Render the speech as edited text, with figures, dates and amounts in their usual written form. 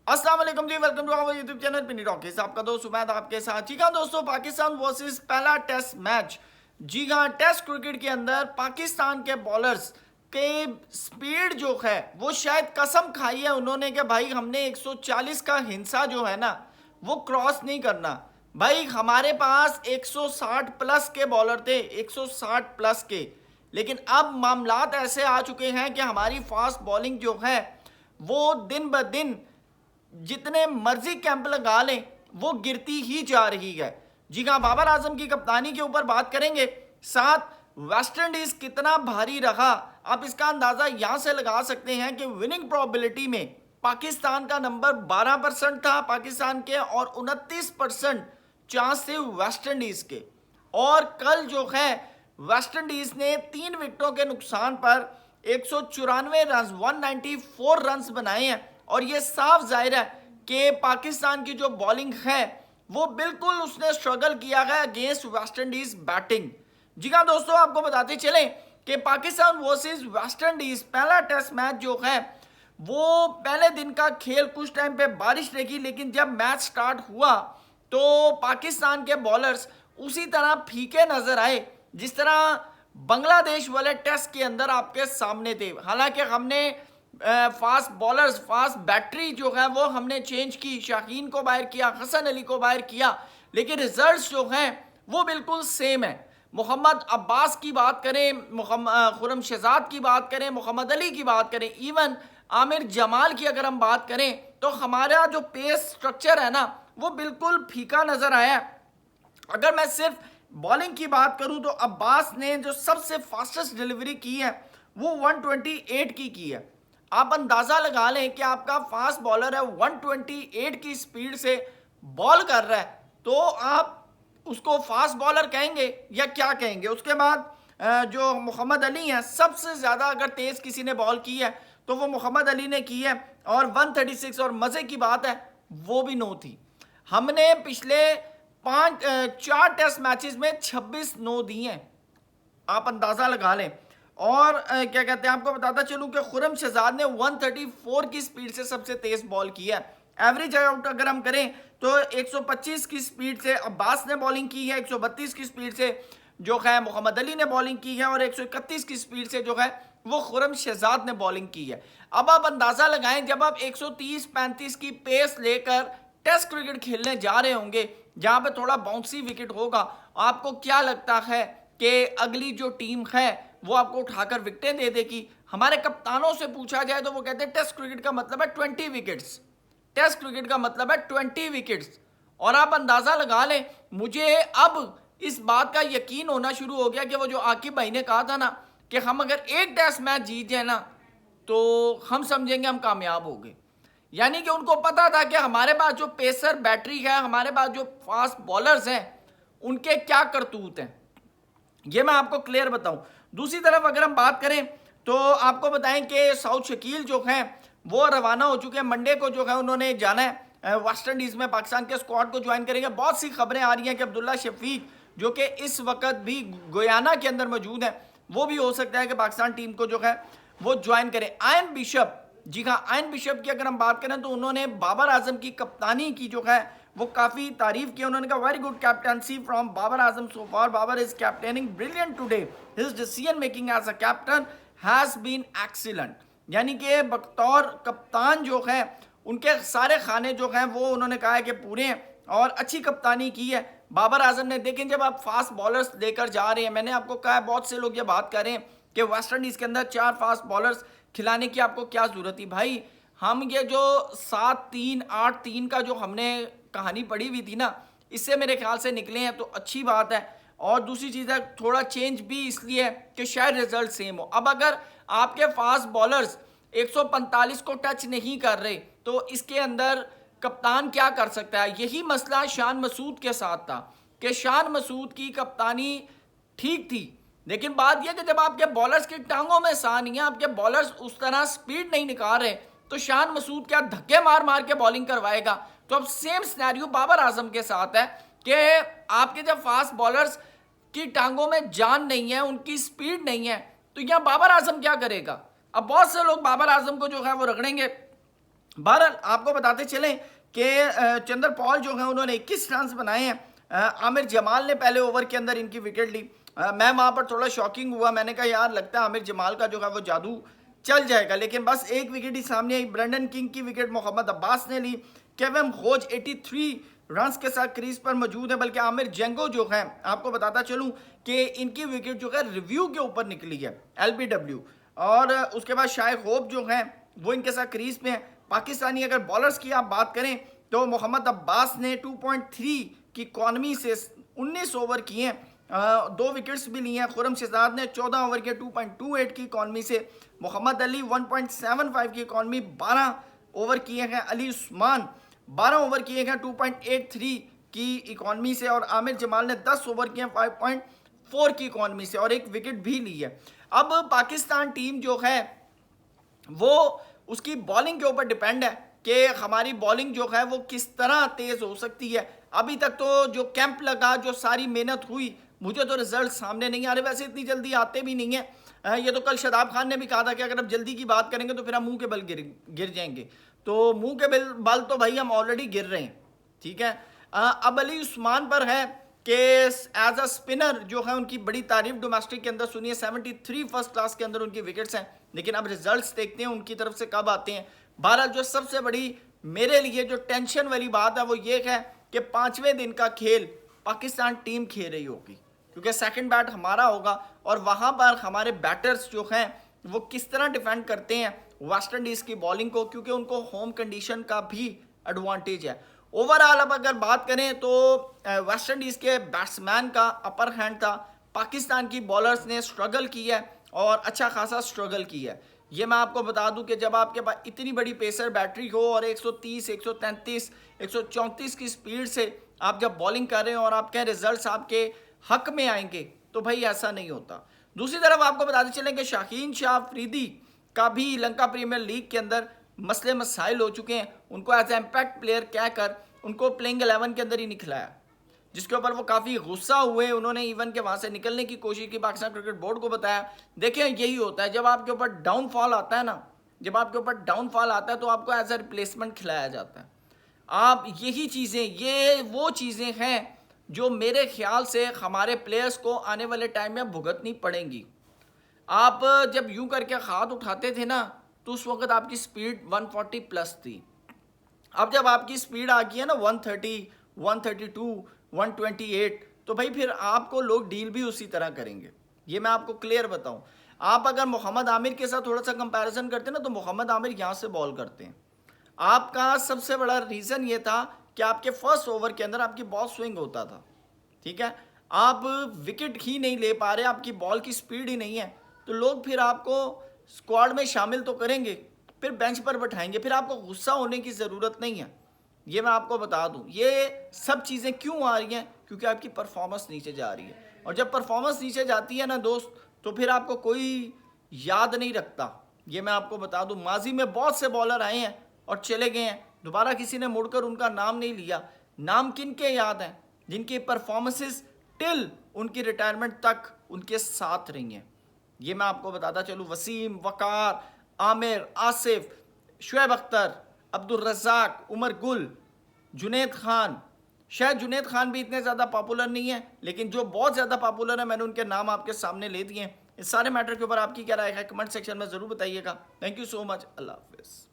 अस्सलाम वालेकुम जी, welcome to our YouTube channel Pini Rockies. आपका दोस्त उमैद आपके साथ। जी हाँ दोस्तों, पाकिस्तान वर्सेस पहला टेस्ट मैच। जी हाँ, टेस्ट क्रिकेट के अंदर पाकिस्तान के बॉलर्स के स्पीड जो है वो शायद कसम खाई है उन्होंने कि भाई हमने 140 का हिंसा जो है ना वो क्रॉस नहीं करना। भाई हमारे पास 160 प्लस के बॉलर थे, 160 प्लस के। लेकिन अब मामलात ऐसे आ चुके हैं कि हमारी फास्ट बॉलिंग जो है वो दिन ब दिन जितने मर्जी कैंप लगा लें वो गिरती ही जा रही है। जी हाँ, बाबर आजम की कप्तानी के ऊपर बात करेंगे। साथ वेस्ट इंडीज कितना भारी रहा, आप इसका अंदाजा यहां से लगा सकते हैं कि विनिंग प्रोबेबिलिटी में पाकिस्तान का नंबर 12% था पाकिस्तान के, और 29% चांस थे वेस्ट इंडीज के। और कल जो है वेस्ट इंडीज ने 3 विकेटों के नुकसान पर 194 रन 194 रन बनाए हैं। और ये साफ जाहिर है कि पाकिस्तान की जो बॉलिंग है वो बिल्कुल उसने स्ट्रगल किया है अगेंस्ट वेस्ट इंडीज बैटिंग। जी हाँ दोस्तों, आपको बताते चलें कि पाकिस्तान वर्सेस वेस्ट इंडीज पहला टेस्ट मैच जो है वो पहले दिन का खेल कुछ टाइम पे बारिश रही, लेकिन जब मैच स्टार्ट हुआ तो पाकिस्तान के बॉलर्स उसी तरह फीके नजर आए जिस तरह बांग्लादेश वाले टेस्ट के अंदर आपके सामने थे। हालांकि हमने फास्ट बॉलर्स, फास्ट बैटरी जो है वो हमने चेंज की, शाहीन को बाहर किया, हसन अली को बाहर किया, लेकिन रिजल्ट्स जो हैं वो बिल्कुल सेम है। मोहम्मद अब्बास की बात करें, खुरम शहजाद की बात करें, मोहम्मद अली की बात करें, इवन आमिर जमाल की अगर हम बात करें, तो हमारा जो पेस स्ट्रक्चर है ना वो बिल्कुल फीका नजर आया। अगर मैं सिर्फ बॉलिंग की बात करूं तो अब्बास ने जो सबसे फास्टेस्ट डिलीवरी की है वो 128 की है। आप अंदाजा लगा लें कि आपका फास्ट बॉलर है 128 की स्पीड से बॉल कर रहा है, तो आप उसको फास्ट बॉलर कहेंगे या क्या कहेंगे। उसके बाद जो मोहम्मद अली हैं, सबसे ज़्यादा अगर तेज़ किसी ने बॉल की है तो वो मोहम्मद अली ने की है, और 136। और मज़े की बात है वो भी नो थी। हमने पिछले 4 टेस्ट मैचेस में 26 नो दिए हैं, आप अंदाज़ा लगा लें। और क्या कहते हैं, आपको बताता चलूं कि खुरम शहजाद ने 134 की स्पीड से सबसे तेज बॉल की है। एवरेज आउट अगर हम करें तो 125 की स्पीड से अब्बास ने बॉलिंग की है, 132 की स्पीड से जो है मोहम्मद अली ने बॉलिंग की है, और 131 की स्पीड से जो है वो खुरम शहजाद ने बॉलिंग की है। अब आप अंदाज़ा लगाएं, जब आप 130-35 की पेस लेकर टेस्ट क्रिकेट खेलने जा रहे होंगे जहां पे थोड़ा बाउंसी विकेट होगा, आपको क्या लगता है कि अगली जो टीम है वो आपको उठाकर विकेटें दे देगी। हमारे कप्तानों से पूछा जाए तो वो कहते हैं टेस्ट क्रिकेट का मतलब है 20 विकेट्स, टेस्ट क्रिकेट का मतलब है 20 विकेट्स। और आप अंदाजा लगा लें, मुझे अब इस बात का यकीन होना शुरू हो गया कि वो जो आकिब भाई ने कहा था ना कि हम अगर एक टेस्ट मैच जीत जाए ना तो हम समझेंगे हम कामयाब हो गए। यानी कि उनको पता था कि हमारे पास जो पेसर बैटरी है, हमारे पास जो फास्ट बॉलर्स हैं, उनके क्या करतूत हैं, ये मैं आपको क्लियर बताऊं। दूसरी तरफ अगर हम बात करें तो आपको बताएं कि साउथ शकील जो हैं वो रवाना हो चुके हैं। मंडे को जो है उन्होंने जाना है वेस्ट इंडीज़ में, पाकिस्तान के स्क्वाड को ज्वाइन करेंगे। बहुत सी खबरें आ रही हैं कि अब्दुल्ला शफीक जो कि इस वक्त भी गुयाना के अंदर मौजूद है, वो भी हो सकता है कि पाकिस्तान टीम को जो है वो ज्वाइन करें। आयन बिशप, जी हाँ, आयन बिशप की अगर हम बात करें तो उन्होंने बाबर आजम की कप्तानी की जो है वो काफ़ी तारीफ की। उन्होंने कहा very good captaincy from Babar Azam so far, Babar is captaining brilliant today, his decision making as a captain has been excellent. यानी कि बतौर कप्तान जो है उनके सारे खाने जो हैं वो उन्होंने कहा है कि पूरे हैं और अच्छी कप्तानी की है बाबर आजम ने। देखें, जब आप फास्ट बॉलर्स लेकर जा रहे हैं, मैंने आपको कहा है, बहुत से लोग ये बात कर रहे हैं कि वेस्ट इंडीज़ के अंदर 4 फास्ट बॉलर्स खिलाने की आपको क्या ज़रूरत थी। भाई हम ये जो 7-3-8-3 का जो हमने कहानी पढ़ी हुई थी ना, इससे मेरे ख्याल से निकले हैं तो अच्छी बात है। और दूसरी चीज़ है, थोड़ा चेंज भी इसलिए कि शायद रिजल्ट सेम हो। अब अगर आपके फास्ट बॉलर्स 145 को टच नहीं कर रहे तो इसके अंदर कप्तान क्या कर सकता है। यही मसला शान मसूद के साथ था कि शान मसूद की कप्तानी ठीक थी, लेकिन बात यह कि जब आपके बॉलर्स की टांगों में सा नहीं है, आपके बॉलर्स उस तरह स्पीड नहीं निकाल रहे, तो शान मसूद क्या धक्के मार मार के बॉलिंग करवाएगा। तो अब सेम सिनेरियो बाबर आजम के साथ है कि आपके जब फास्ट बॉलर्स की टांगों में जान नहीं है, उनकी स्पीड नहीं है, तो यहाँ बाबर आजम क्या करेगा। अब बहुत से लोग बाबर आजम को जो है वो रगड़ेंगे बहरहाल आपको बताते चलें कि चंद्र पॉल जो है उन्होंने 21 रन बनाए हैं। आमिर जमाल ने पहले ओवर के अंदर इनकी विकेट ली। मैं वहाँ पर थोड़ा शॉकिंग हुआ, मैंने कहा यार लगता है आमिर जमाल का जो है वो जादू चल जाएगा, लेकिन बस एक विकेट ही सामने आई। ब्रेंडन किंग की विकेट मोहम्मद अब्बास ने ली। केविन खोज 83 रन्स के साथ क्रीज पर मौजूद है, बल्कि आमिर जेंगो जो है आपको बताता चलूं कि इनकी विकेट जो है रिव्यू के ऊपर निकली है, LBW। और उसके बाद शायद होप जो है वो इनके साथ क्रीज में है। पाकिस्तानी अगर बॉलर्स की आप बात करें तो मोहम्मद अब्बास ने 2.3 की इकॉनमी से 19 ओवर किए हैं, 2 विकेट्स भी लिए हैं। खुरम शहजाद ने 14 ओवर के 2.28 की इकॉनमी से। मोहम्मद अली 1.75 की इकॉनमी 12 ओवर किए हैं। अली उस्मान 12 ओवर किए हैं 2.83 की इकॉनमी से। और आमिर जमाल ने 10 ओवर किए 5.4 की इकॉनमी से और एक विकेट भी ली है। अब पाकिस्तान टीम जो है वो उसकी बॉलिंग के ऊपर डिपेंड है कि हमारी बॉलिंग जो है वो किस तरह तेज हो सकती है। अभी तक तो जो कैंप लगा, जो सारी मेहनत हुई, मुझे तो रिजल्ट सामने नहीं आ रहे। वैसे इतनी जल्दी आते भी नहीं है। ये तो कल शादाब खान ने भी कहा था कि अगर अब जल्दी की बात करेंगे तो फिर हम मुंह के बल गिर जाएंगे। तो मुंह के बल तो भाई हम ऑलरेडी गिर रहे हैं, ठीक है। अब अली उस्मान पर है कि एज अ स्पिनर जो है उनकी बड़ी तारीफ डोमेस्टिक के अंदर सुनिए। 73 फर्स्ट क्लास के अंदर उनकी विकेट्स हैं, लेकिन अब रिजल्ट्स देखते हैं उनकी तरफ से कब आते हैं। बहरहाल जो सबसे बड़ी मेरे लिए जो टेंशन वाली बात है वो ये है कि 5वें दिन का खेल पाकिस्तान टीम खेल रही होगी, क्योंकि सेकंड बैट हमारा होगा और वहां पर हमारे बैटर्स जो हैं वो किस तरह डिफेंड करते हैं वेस्ट इंडीज की बॉलिंग को, क्योंकि उनको होम कंडीशन का भी एडवांटेज है। ओवरऑल अब अगर बात करें तो वेस्ट इंडीज के बैट्समैन का अपर हैंड था। पाकिस्तान की बॉलर्स ने स्ट्रगल किया है और अच्छा खासा स्ट्रगल किया है। ये मैं आपको बता दूं कि जब आपके पास इतनी बड़ी पेसर बैटरी हो और 130, 133, 134 की स्पीड से आप जब बॉलिंग कर रहे हो और आपके रिजल्ट्स आपके हक में आएंगे, तो भाई ऐसा नहीं होता। दूसरी तरफ आपको बताते चलें कि शाहीन शाह अफरीदी का भी लंका प्रीमियर लीग के अंदर मसले मसाइल हो चुके हैं। उनको एज ए इम्पैक्ट प्लेयर कहकर उनको प्लेइंग 11 के अंदर ही निकलाया, जिसके ऊपर वो काफ़ी गुस्सा हुए। उन्होंने इवन के वहाँ से निकलने की कोशिश की, पाकिस्तान क्रिकेट बोर्ड को बताया। देखिए यही होता है जब आपके ऊपर डाउनफॉल आता है ना, जब आपके ऊपर डाउनफॉल आता है तो आपको एज ए रिप्लेसमेंट खिलाया जाता है। आप यही चीज़ें, ये वो चीज़ें हैं जो मेरे ख्याल से हमारे प्लेयर्स को आने वाले टाइम में भुगतनी पड़ेंगी। आप जब यूं करके हाथ उठाते थे ना तो उस वक्त आपकी स्पीड 140 प्लस थी। अब जब आपकी स्पीड आ गई है ना 130, 132, 128, तो भाई फिर आपको लोग डील भी उसी तरह करेंगे। ये मैं आपको क्लियर बताऊं। आप अगर मोहम्मद आमिर के साथ थोड़ा सा कंपैरिजन करते हैं ना तो मोहम्मद आमिर यहाँ से बॉल करते हैं। आपका सबसे बड़ा रीज़न ये था कि आपके फर्स्ट ओवर के अंदर आपकी बॉल स्विंग होता था, ठीक है। आप विकेट ही नहीं ले पा रहे, आपकी बॉल की स्पीड ही नहीं है, तो लोग फिर आपको स्क्वाड में शामिल तो करेंगे, फिर बेंच पर बैठाएंगे। फिर आपको गुस्सा होने की ज़रूरत नहीं है। ये मैं आपको बता दूं, ये सब चीज़ें क्यों आ रही हैं, क्योंकि आपकी परफॉर्मेंस नीचे जा रही है। और जब परफॉर्मेंस नीचे जाती है ना दोस्त, तो फिर आपको कोई याद नहीं रखता। ये मैं आपको बता दूं, माजी में बहुत से बॉलर आए हैं और चले गए हैं, दोबारा किसी ने मुड़कर उनका नाम नहीं लिया। नाम किन के याद हैं? जिनकी परफॉर्मेंसेस टिल उनकी रिटायरमेंट तक उनके साथ रही हैं। ये मैं आपको बताता चलूँ, वसीम, वकार, आमिर, आसिफ, शुएब अख्तर, अब्दुल रज़ाक, उमर गुल, जुनैद खान। शायद जुनैद खान भी इतने ज़्यादा पॉपुलर नहीं है, लेकिन जो बहुत ज़्यादा पॉपुलर है मैंने उनके नाम आपके सामने ले दिए हैं। इस सारे मैटर के ऊपर आपकी क्या राय है कमेंट सेक्शन में ज़रूर बताइएगा। Thank you so much. अल्लाह हाफिज़।